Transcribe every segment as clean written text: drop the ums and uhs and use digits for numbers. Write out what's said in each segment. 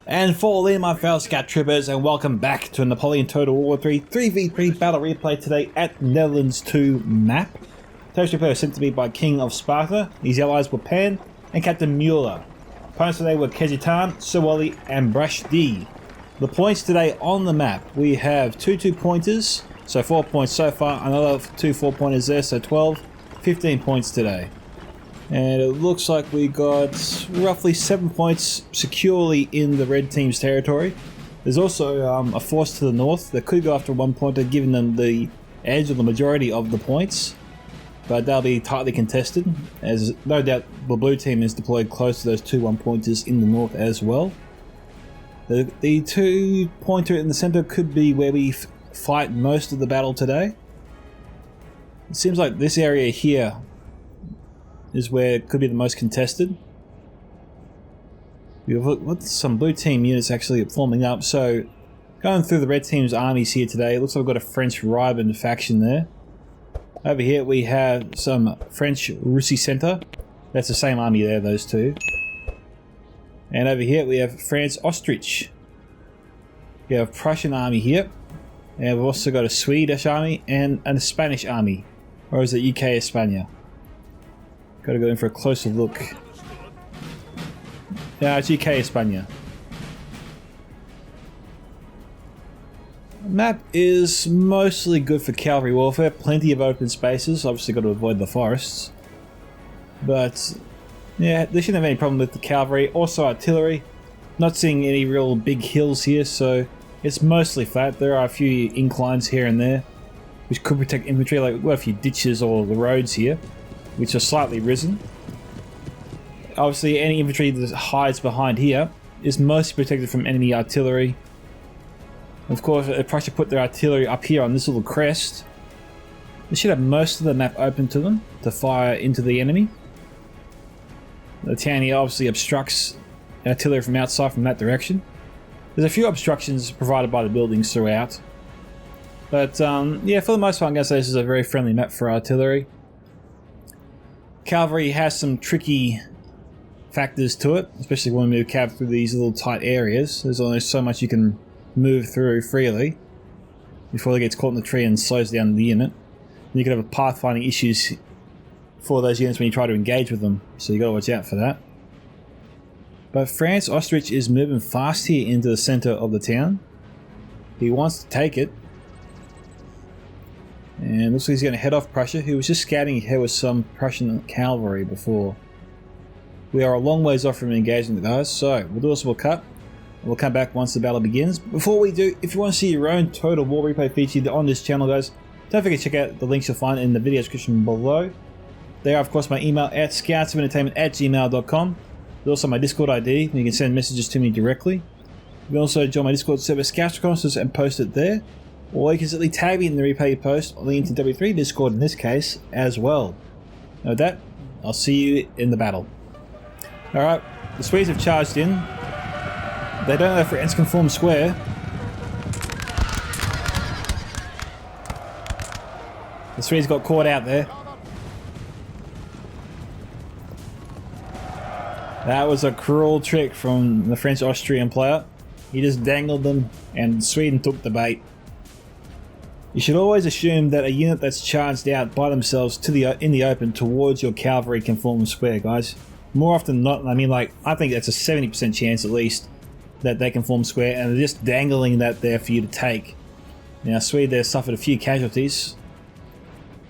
And fall in, my fellow scout troopers, and welcome back to a Napoleon Total War 3 3v3 battle replay today at Netherlands 2 map. Today's replay was sent to me by King of Sparta. His allies were Pan and Captain Mueller. Opponents today were Kezitan, Sawali and Brashdi. The points today on the map, we have two 2-pointers, so 4 points so far, another two 4-pointers there, so 12, 15 points today. And it looks like we got roughly 7 points securely in the red team's territory. There's also a force to the north that could go after 1 pointer, giving them the edge or the majority of the points. But they'll be tightly contested, as no doubt the blue team is deployed close to those two 1-pointers in the north as well. The 2-pointer in the center could be where we fight most of the battle today. It seems like this area here is where it could be the most contested. We've got some blue team units actually forming up, so going through the red team's armies here today, it looks like we've got a French Riban faction there. Over here we have some French Russie Center. That's the same army there, those two. And over here we have France Ostrich. We have a Prussian army here. And we've also got a Swedish army and a Spanish army. Or is it UK España? Gotta go in for a closer look. Yeah, it's UK España. The map is mostly good for cavalry warfare. Plenty of open spaces. Obviously got to avoid the forests. But yeah, they shouldn't have any problem with the cavalry. Also artillery. Not seeing any real big hills here, so it's mostly flat. There are a few inclines here and there, which could protect infantry. Like we've got a few ditches or the roads here, which are slightly risen. Obviously any infantry that hides behind here is mostly protected from enemy artillery. Of course, if Prussia put their artillery up here on this little crest, they should have most of the map open to them to fire into the enemy. The town here obviously obstructs artillery from outside from that direction. There's a few obstructions provided by the buildings throughout. But yeah, for the most part I'm going to say this is a very friendly map for artillery. Cavalry has some tricky factors to it, especially when we move cav through these little tight areas. There's only so much you can move through freely before it gets caught in the tree and slows down the unit. And you could have pathfinding issues for those units when you try to engage with them, so you got to watch out for that. But France Ostrich is moving fast here into the center of the town. He wants to take it. And looks like he's going to head off Prussia, who was just scouting ahead with some Prussian cavalry before. We are a long ways off from engaging the guys, so we'll do a small cut. We'll come back once the battle begins. Before we do, if you want to see your own Total War replay featured on this channel, guys, don't forget to check out the links you'll find in the video description below. There are, of course, my email at scoutsoфentertainment@gmail.com. There's also my Discord ID, and you can send messages to me directly. You can also join my Discord server, Scouts Reconnaissance, and post it there. Or you can simply tag me in the replay post on the NTW3 Discord in this case as well. Now with that, I'll see you in the battle. Alright, the Swedes have charged in. They don't know if France can form square. The Swedes got caught out there. That was a cruel trick from the French-Austrian player. He just dangled them and Sweden took the bait. You should always assume that a unit that's charged out by themselves in the open towards your cavalry can form a square, guys. More often than not, I think that's a 70% chance at least that they can form square, and they're just dangling that there for you to take. Now, Sweden there suffered a few casualties.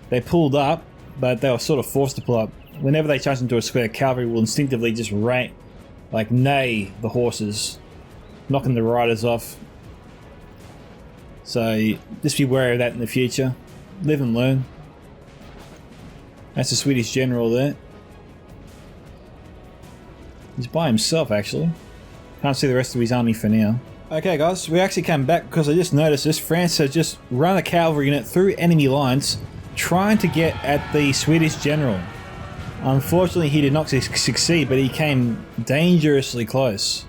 They pulled up, but they were sort of forced to pull up. Whenever they charge into a square, cavalry will instinctively just neigh the horses, knocking the riders off. So just be wary of that in the future. Live and learn. That's the Swedish general there. He's by himself actually. Can't see the rest of his army for now. Okay guys, we actually came back because I just noticed this. France has just run a cavalry unit through enemy lines trying to get at the Swedish general. Unfortunately he did not succeed, but he came dangerously close.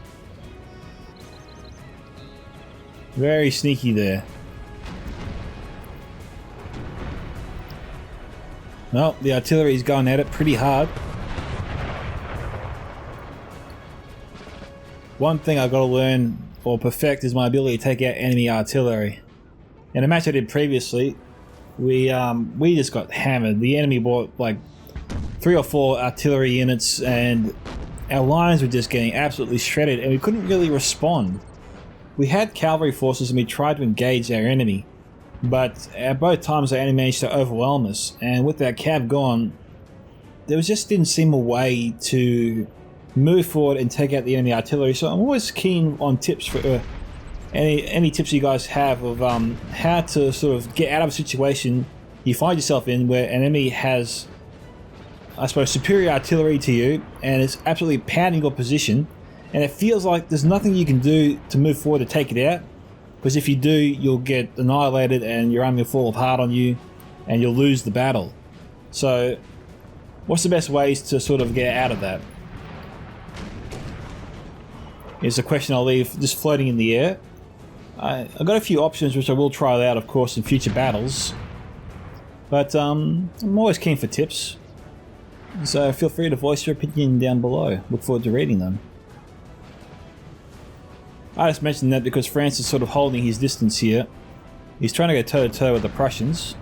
Very sneaky there. Well, the artillery is going at it pretty hard. one thing I've got to learn or perfect is my ability to take out enemy artillery. In a match I did previously, we just got hammered. The enemy bought like 3 or 4 artillery units and our lines were just getting absolutely shredded and we couldn't really respond. We had cavalry forces and we tried to engage our enemy, but at both times our enemy managed to overwhelm us, and with our cav gone, there just didn't seem a way to move forward and take out the enemy artillery. So I'm always keen on tips for any tips you guys have of how to sort of get out of a situation you find yourself in where an enemy has, I suppose, superior artillery to you and it's absolutely pounding your position, and it feels like there's nothing you can do to move forward to take it out, because if you do, you'll get annihilated and your army will fall apart on you and you'll lose the battle. So what's the best ways to sort of get out of that? Is a question I'll leave just floating in the air. I've got a few options which I will try out, of course, in future battles, but I'm always keen for tips, so feel free to voice your opinion down below. Look forward to reading them. I just mentioned that because France is sort of holding his distance here. He's trying to go toe-to-toe with the Prussians,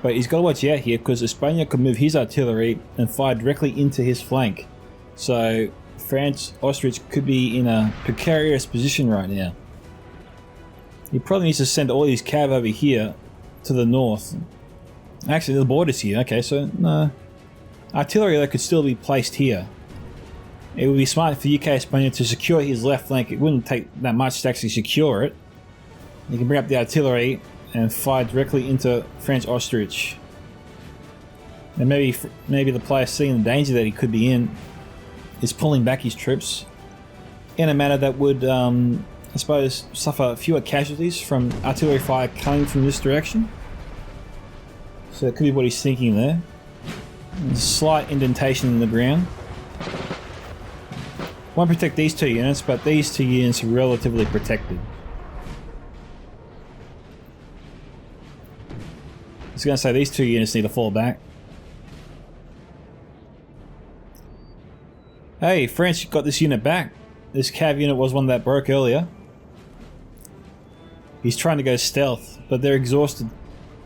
but he's got to watch out here because España could move his artillery and fire directly into his flank. So France, Austria could be in a precarious position right now. He probably needs to send all his cav over here to the north. Actually, the border's here. Okay, so no. Artillery that could still be placed here. It would be smart for UK España to secure his left flank. It wouldn't take that much to actually secure it. You can bring up the artillery and fire directly into French Ostrich. And maybe the player, seeing the danger that he could be in, is pulling back his troops in a manner that would, I suppose, suffer fewer casualties from artillery fire coming from this direction. So it could be what he's thinking there. A slight indentation in the ground. Won't protect these 2 units, but these 2 units are relatively protected. I was going to say these 2 units need to fall back. Hey, France got this unit back. This cav unit was one that broke earlier. He's trying to go stealth, but they're exhausted.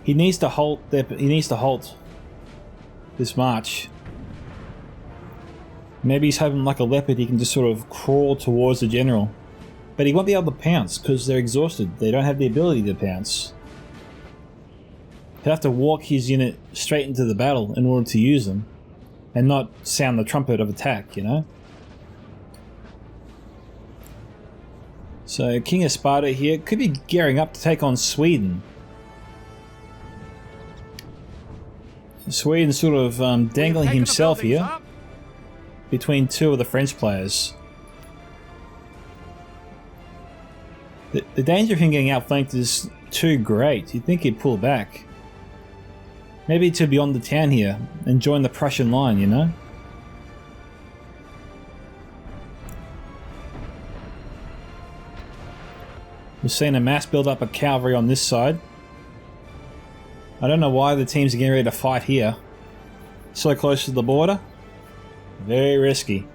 He needs to halt this march. Maybe he's hoping like a leopard he can just sort of crawl towards the general. But he won't be able to pounce because they're exhausted. They don't have the ability to pounce. He'll have to walk his unit straight into the battle in order to use them. And not sound the trumpet of attack, you know? So King of Sparta here could be gearing up to take on Sweden. Sweden's sort of dangling himself here between 2 of the French players. The danger of him getting outflanked is too great. You'd think he'd pull back. Maybe to beyond the town here and join the Prussian line, you know? We're seeing a mass build up of cavalry on this side. I don't know why the teams are getting ready to fight here. So close to the border. Very risky.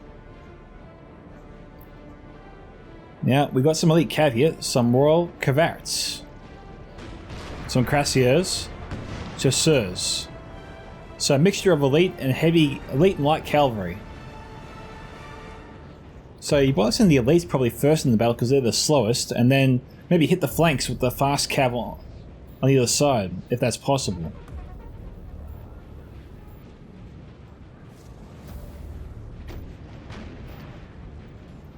Now, we got some elite cav here, some Royal Cavarets, some Cuirassiers, Chasseurs. So a mixture of elite and light cavalry. So you want to send the elites probably first in the battle because they're the slowest, and then maybe hit the flanks with the fast cav on either side, if that's possible.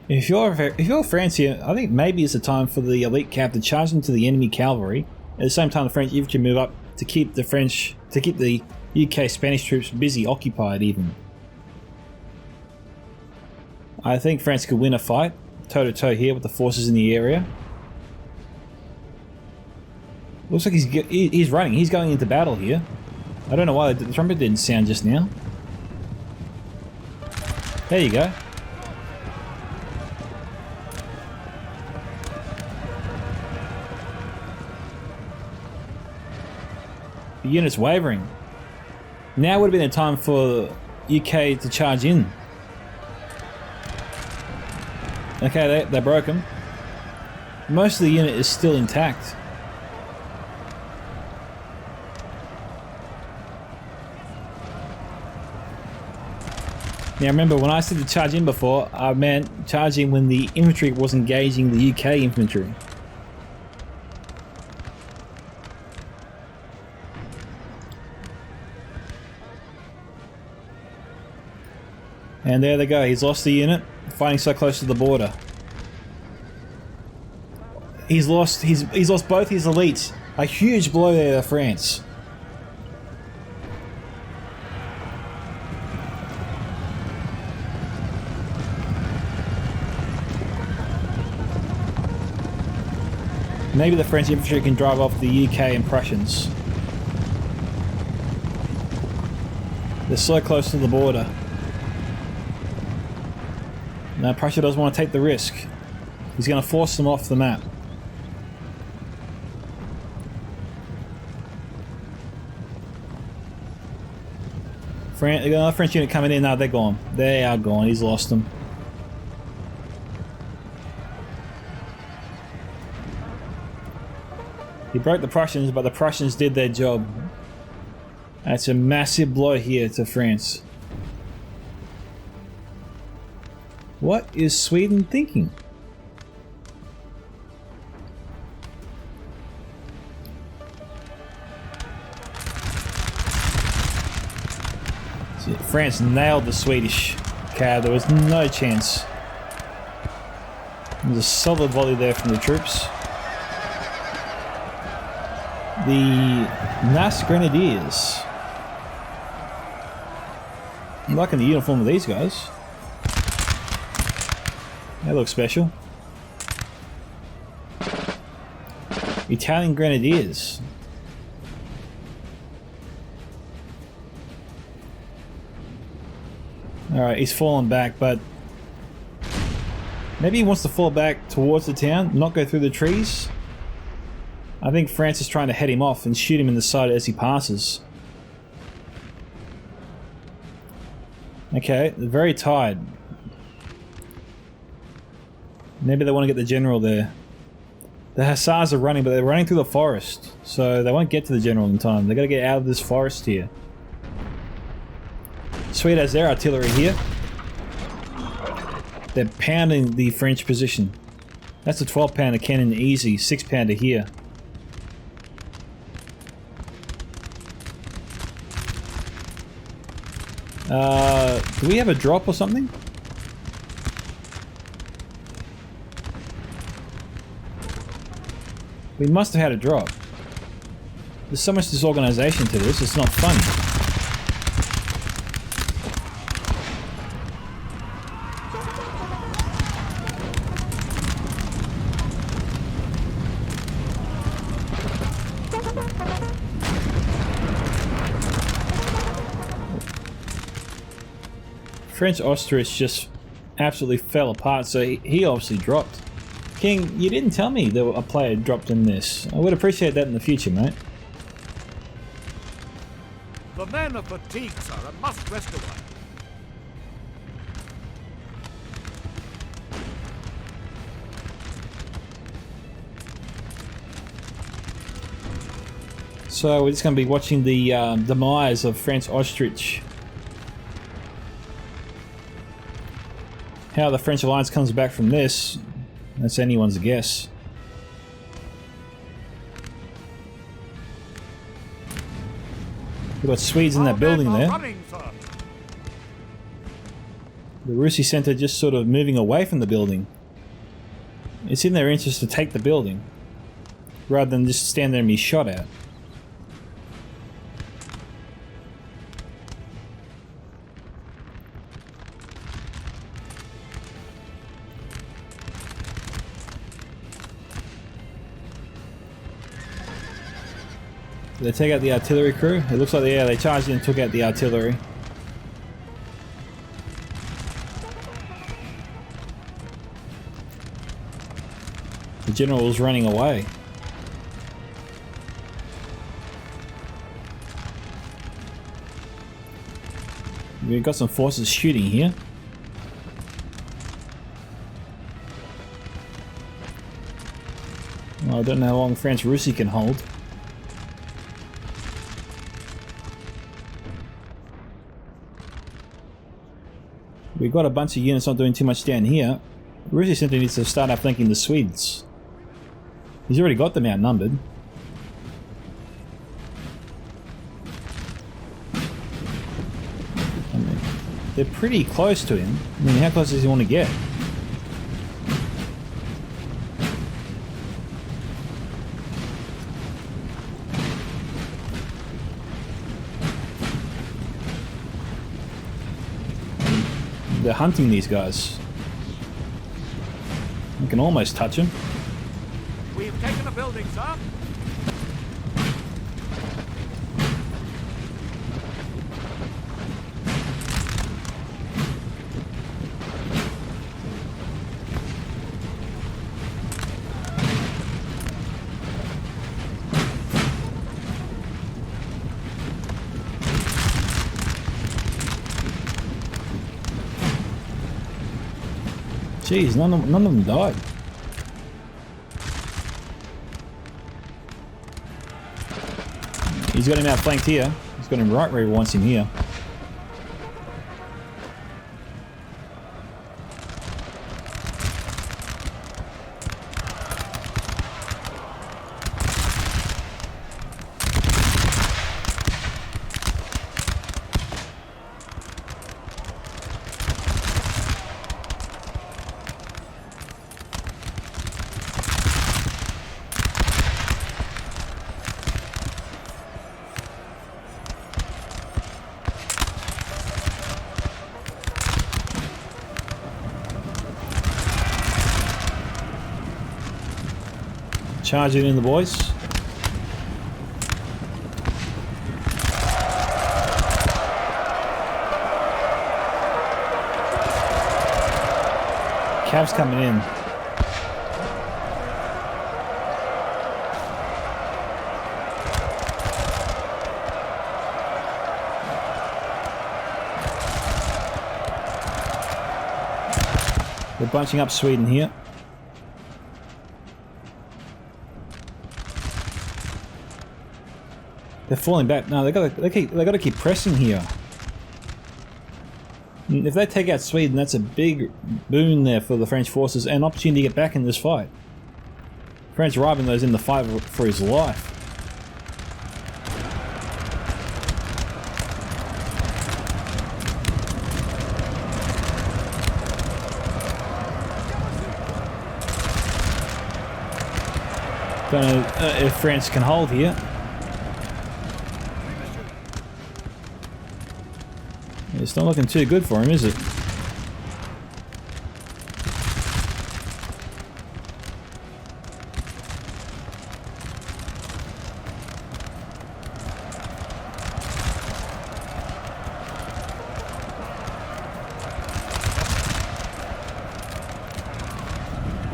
If you're France here, I think maybe it's the time for the elite cav to charge into the enemy cavalry. At the same time, the French infantry move up to keep the UK Spanish troops busy, occupied even. I think France could win a fight, toe-to-toe here with the forces in the area. Looks like he's running, he's going into battle here. I don't know why the trumpet didn't sound just now. There you go. The unit's wavering. Now would have been a time for UK to charge in. Okay, they broke him. Most of the unit is still intact. Now remember, when I said to charge in before, I meant charging when the infantry was engaging the UK infantry. And there they go, he's lost the unit, fighting so close to the border. He's lost both his elites. A huge blow there to France. Maybe the French infantry can drive off the UK and Prussians. They're so close to the border. No, Prussia doesn't want to take the risk. He's going to force them off the map. Another French unit coming in. Now they're gone. They are gone. He's lost them. He broke the Prussians, but the Prussians did their job. That's a massive blow here to France. What is Sweden thinking? France nailed the Swedish cab. There was no chance. There's a solid volley there from the troops. The Nass Grenadiers. I'm liking the uniform of these guys. They look special. Italian Grenadiers. Alright, he's fallen back, but maybe he wants to fall back towards the town, not go through the trees. I think France is trying to head him off and shoot him in the side as he passes. Okay, they're very tired. Maybe they want to get the general there. The Hussars are running, but they're running through the forest, so they won't get to the general in time. They've got to get out of this forest here. Sweden has their artillery here. They're pounding the French position. That's a 12-pounder cannon easy, 6-pounder here. Do we have a drop or something? We must have had a drop. There's so much disorganization to this, it's not funny. French ostrich just absolutely fell apart, so he obviously dropped. King, you didn't tell me that a player dropped in this. I would appreciate that in the future, mate. The men are fatigued, sir, and must rest a while. So we're just going to be watching the demise of French ostrich. How the French alliance comes back from this, that's anyone's guess. We've got Swedes in that building there. The Russi Center just sort of moving away from the building. It's in their interest to take the building, rather than just stand there and be shot at. Did they take out the artillery crew? It looks like they charged in and took out the artillery. The general was running away. We've got some forces shooting here. I don't know how long France Russie can hold. We've got a bunch of units not doing too much down here. Russia simply needs to start outflanking the Swedes. He's already got them outnumbered. I mean, they're pretty close to him. I mean, how close does he want to get? They're hunting these guys. You can almost touch them. We've taken a building, sir. Jeez, none of them died. He's got him outflanked here. He's got him right where he wants him here. Charge it in, the boys. Cav's coming in. They're bunching up Sweden here. They're falling back. No, they gotta keep pressing here. If they take out Sweden, that's a big boon there for the French forces and opportunity to get back in this fight. France Ravenlow's in the fight for his life. Don't know if France can hold here. It's not looking too good for him, is it?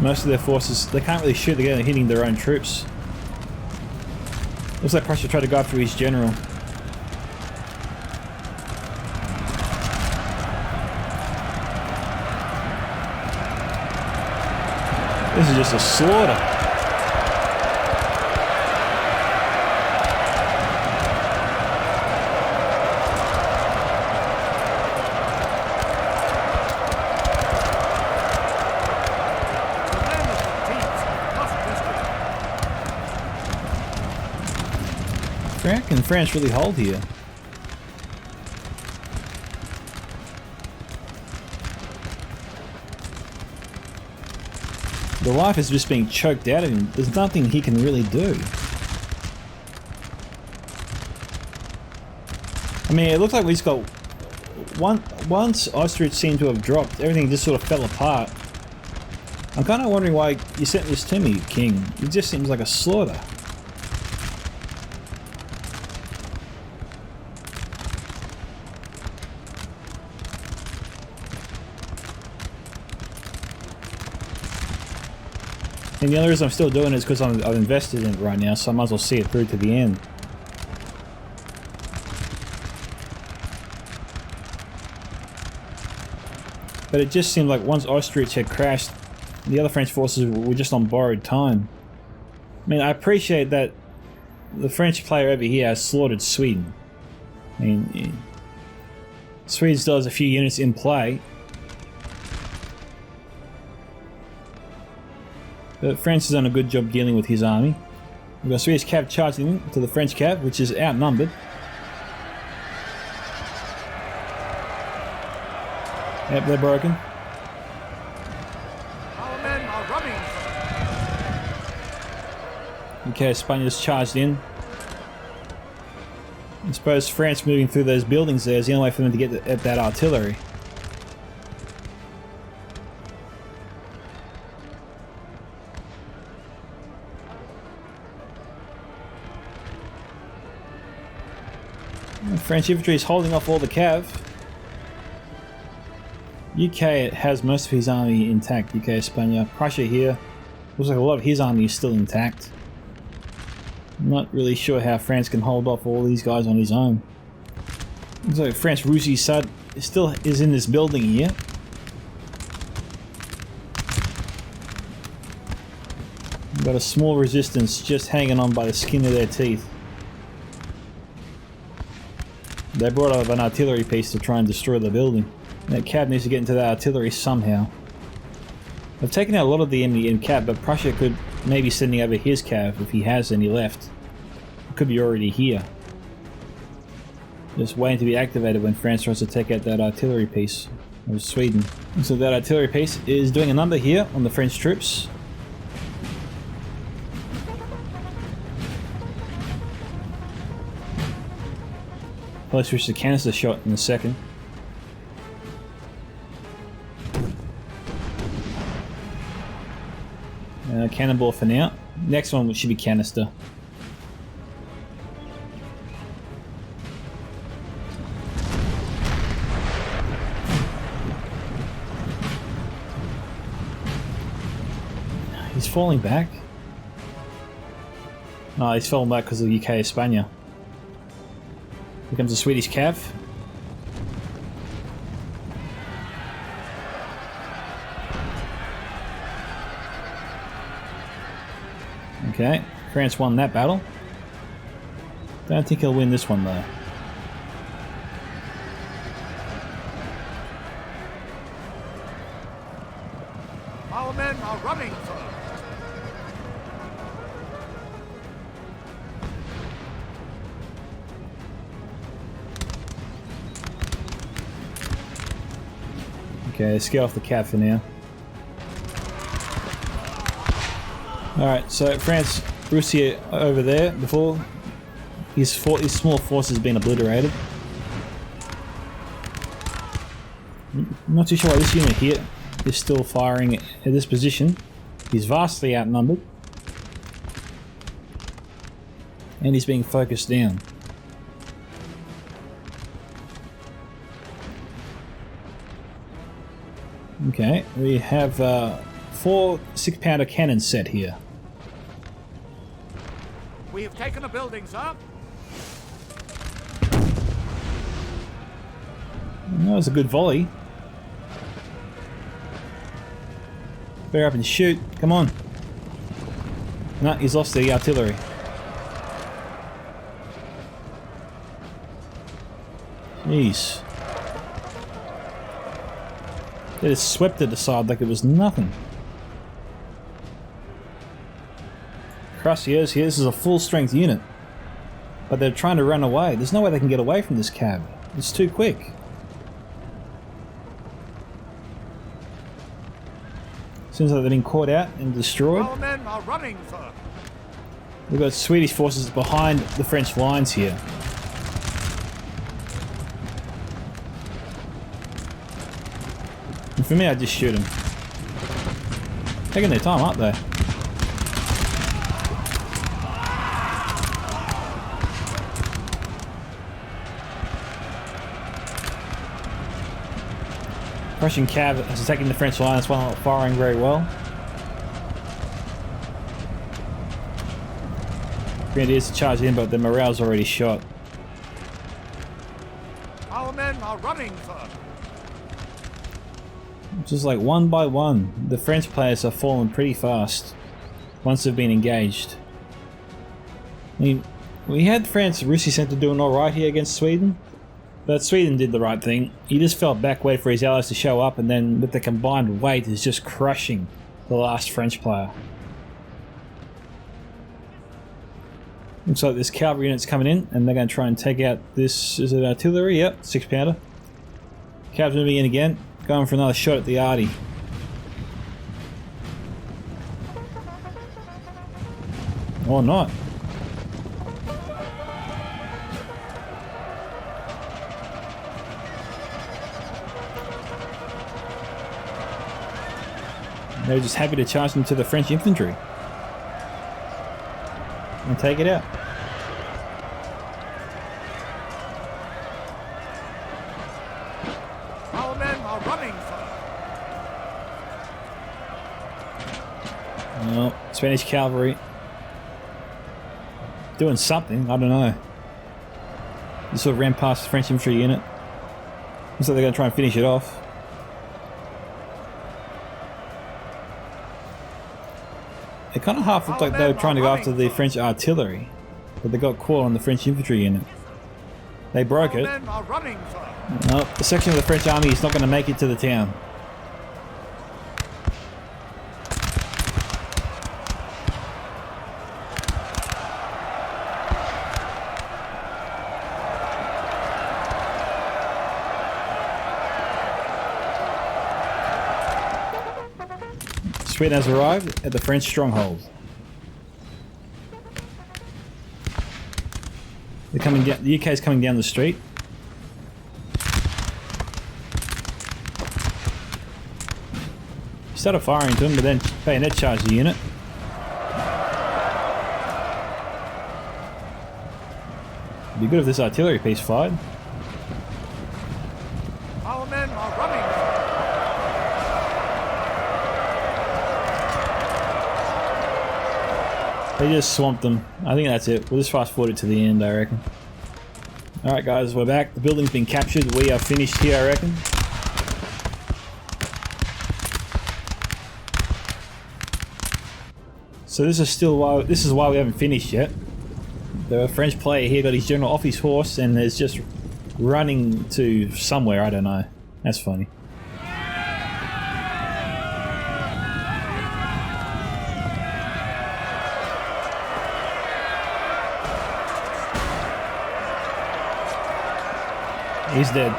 Most of their forces, they can't really shoot, they're hitting their own troops. Looks like Prussia tried to go after his general. This is just a slaughter. Can France really hold here? The life is just being choked out of him. There's nothing he can really do. I mean, it looks like we just got once Austerlitz seemed to have dropped, everything just sort of fell apart. I'm kind of wondering why you sent this to me, King. It just seems like a slaughter. And the only reason I'm still doing it is because I've invested in it right now, so I might as well see it through to the end. But it just seemed like once Austerlitz had crashed, the other French forces were just on borrowed time. mean, I appreciate that the French player over here has slaughtered Sweden. I mean, Sweden still has a few units in play. But France has done a good job dealing with his army. We've got Swedish cav charging into the French cav, which is outnumbered. Yep, they're broken. Our men are running. Okay, Spaniards charged in. I suppose France moving through those buildings there is the only way for them to get at that artillery. The French infantry is holding off all the cav. UK has most of his army intact, UK, España. Prussia here. Looks like a lot of his army is still intact. I'm not really sure how France can hold off all these guys on his own. Looks like France Russie Sud still is in this building here. Got a small resistance just hanging on by the skin of their teeth. They brought up an artillery piece to try and destroy the building. That cav needs to get into that artillery somehow. They've taken out a lot of the enemy in cav, but Prussia could maybe sending over his cav if he has any left. It could be already here. Just waiting to be activated when France tries to take out that artillery piece of Sweden. And so that artillery piece is doing a number here on the French troops. Let's switch the canister shot in a second. Cannonball for now. Next one should be canister. He's falling back. Oh, he's falling back because of UK España. Here comes the Swedish cav. Okay, France won that battle. Don't think he'll win this one though. Our men are running, sir. Okay, let's get off the cav for now. Alright, so France, Russia over there before. His small force has been obliterated. I'm not too sure why this unit here is still firing at this position. He's vastly outnumbered. And he's being focused down. Okay, we have 4 6-pounder cannons set here. We have taken a building, sir. That was a good volley. Bear up and shoot. Come on. No, he's lost the artillery. Jeez. They just swept it aside like it was nothing. Cruciers here, this is a full strength unit. But they're trying to run away. There's no way they can get away from this cab. It's too quick. Seems like they've been caught out and destroyed. Our men are running, sir. We've got Swedish forces behind the French lines here. And for me, I just shoot them. Taking their time, aren't they? Russian cav is attacking the French lines while not firing very well. Grenadiers charge in, but the morale's already shot. Our men are running, sir. Just like one by one, the French players have fallen pretty fast once they've been engaged. I mean, we had France Russia Centre doing alright here against Sweden, but Sweden did the right thing. He just fell back, waited for his allies to show up, and then with the combined weight is just crushing the last French player. Looks like this cavalry unit's coming in, and they're going to try and take out this, is it artillery? Yep, 6-pounder. Cavs moving in again, going for another shot at the arty. Or not. They're just happy to charge into the French infantry and take it out. Our men are running, sir. Well, Spanish cavalry doing something, I don't know. Just sort of ran past the French infantry unit. Looks like they're going to try and finish it off. It kind of half looked like they were trying to go after the French artillery, but they got caught on the French infantry unit. They broke it. Well, the section of the French army is not going to make it to the town. Sweden has arrived at the French stronghold. They're coming down. The UK is coming down the street. Started firing to them, but then bayonet charged the unit. It'd be good if this artillery piece fired. Our men are running. They just swamped them. I think that's it. We'll just fast forward it to the end, I reckon. Alright guys, we're back. The building's been captured. We are finished here, I reckon. So this is why we haven't finished yet. The French player here got his general off his horse and is just running to somewhere, I don't know. That's funny. He's dead.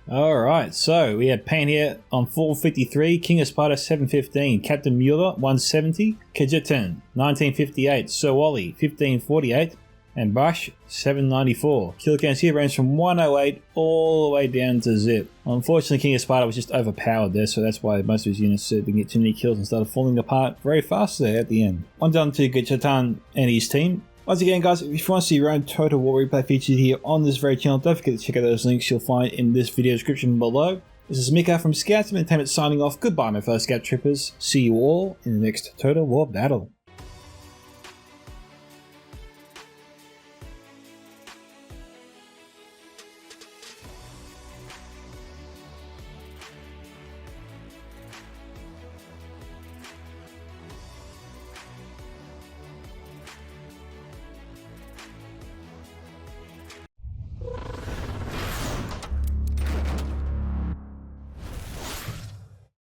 Alright, so we had Pain here on 453, King of Sparta 715, Captain Mueller 170, Kejetan 1958, Sir Wally 1548, and Bush 794. Kill counts here range from 108 all the way down to zip. Unfortunately, King of Sparta was just overpowered there, so that's why most of his units didn't get too many kills and started falling apart very fast there at the end. On down to Kejetan and his team. Once again guys, if you want to see your own Total War replay featured here on this very channel, don't forget to check out those links you'll find in this video description below. This is Micka from Scouts Entertainment signing off. Goodbye my fellow Scout Troopers. See you all in the next Total War battle.